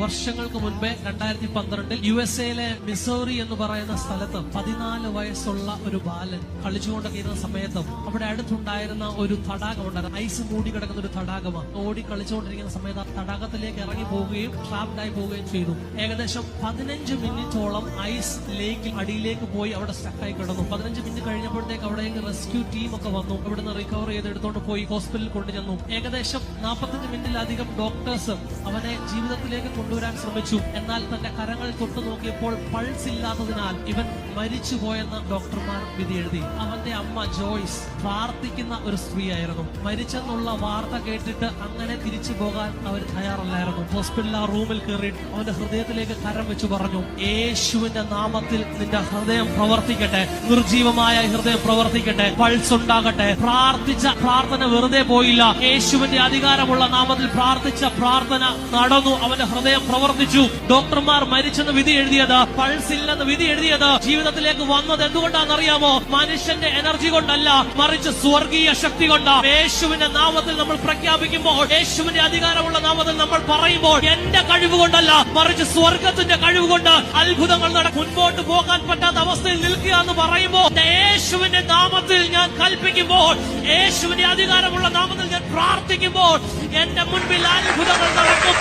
വർഷങ്ങൾക്ക് മുൻപേ 2012 USA Missouri എന്ന് പറയുന്ന സ്ഥലത്ത് 14 വയസ്സുള്ള ഒരു ബാലൻ കളിച്ചുകൊണ്ടൊക്കെ ഇരുന്ന സമയത്തും അവിടെ അടുത്തുണ്ടായിരുന്ന ഒരു തടാകമുണ്ടായിരുന്നു. ഐസ് മൂടി കിടക്കുന്ന ഒരു തടാകമാണ്. ഓടി കളിച്ചുകൊണ്ടിരിക്കുന്ന സമയത്ത് ആ തടാകത്തിലേക്ക് ഇറങ്ങി പോവുകയും ട്രാപ്ഡായി പോവുകയും ചെയ്തു. ഏകദേശം 15 മിനിറ്റോളം ഐസ് ലേക്കിൽ അടിയിലേക്ക് പോയി അവിടെ സ്റ്റക്കായി കിടന്നു. 15 മിനിറ്റ് കഴിഞ്ഞപ്പോഴത്തേക്ക് അവിടേക്ക് റെസ്ക്യൂ ടീം ഒക്കെ വന്നു. ഇവിടുന്ന് റിക്കവർ ചെയ്ത് എടുത്തോണ്ട് പോയി ഹോസ്പിറ്റലിൽ കൊണ്ടുചെന്നു. ഏകദേശം 45 മിനിറ്റിലധികം ഡോക്ടേഴ്സ് അവനെ ജീവിതത്തിലേക്ക് കൊണ്ടുവരാൻ ശ്രമിച്ചു. എന്നാൽ തന്റെ കരങ്ങൾ തൊട്ടു നോക്കിയപ്പോൾ പൾസ് ഇല്ലാത്തതിനാൽ ഇവൻ മരിച്ചുപോയെന്ന് ഡോക്ടർമാർ വിധി എഴുതി. അവന്റെ അമ്മ ജോയ്സ് പ്രാർത്ഥിക്കുന്ന ഒരു സ്ത്രീയായിരുന്നു. മരിച്ചെന്നുള്ള വാർത്ത കേട്ടിട്ട് അങ്ങനെ തിരിച്ചു പോകാൻ അവർ തയ്യാറല്ലായിരുന്നു. ഹോസ്പിറ്റലിൽ ആ റൂമിൽ കയറി അവന്റെ ഹൃദയത്തിലേക്ക് കരം വെച്ച് പറഞ്ഞു, യേശുവിന്റെ നാമത്തിൽ നിന്റെ ഹൃദയം പ്രവർത്തിക്കട്ടെ, നിർജീവമായ ഹൃദയം പ്രവർത്തിക്കട്ടെ, പൾസ് ഉണ്ടാകട്ടെ. പ്രാർത്ഥിച്ച പ്രാർത്ഥന വെറുതെ പോയില്ല. യേശുവിന്റെ അധികാരമുള്ള നാമത്തിൽ പ്രാർത്ഥിച്ച പ്രാർത്ഥന നടന്നു. അവന്റെ ഹൃദയം പ്രവർത്തിച്ചു. ഡോക്ടർമാർ മരിച്ചെന്ന് വിധി എഴുതിയത്, പൾസ് ഇല്ലെന്ന് വിധി എഴുതിയത് ജീവിതത്തിലേക്ക് വന്നത് എന്തുകൊണ്ടാണെന്നറിയാമോ? മനുഷ്യന്റെ എനർജി കൊണ്ടല്ല, മറിച്ച് സ്വർഗീയ ശക്തി കൊണ്ടാണ്. യേശുവിന്റെ നാമത്തിൽ നമ്മൾ പ്രഖ്യാപിക്കുമ്പോൾ, യേശുവിന്റെ അധികാരമുള്ള നാമത്തിൽ നമ്മൾ പറയുമ്പോൾ, എന്റെ കഴിവ് കൊണ്ടല്ല, മറിച്ച് സ്വർഗത്തിന്റെ കഴിവ് കൊണ്ട് അത്ഭുതങ്ങൾ നടക്കും. മുൻപോട്ട് പോകാൻ പറ്റാത്ത അവസ്ഥയിൽ നിൽക്കുക എന്ന് പറയുമ്പോൾ, യേശുവിന്റെ നാമത്തിൽ ഞാൻ കൽപ്പിക്കുമ്പോൾ, യേശുവിന്റെ അധികാരമുള്ള നാമത്തിൽ ഞാൻ പ്രാർത്ഥിക്കുമ്പോൾ എന്റെ മുൻപിൽ അത്ഭുതങ്ങൾ നടക്കും.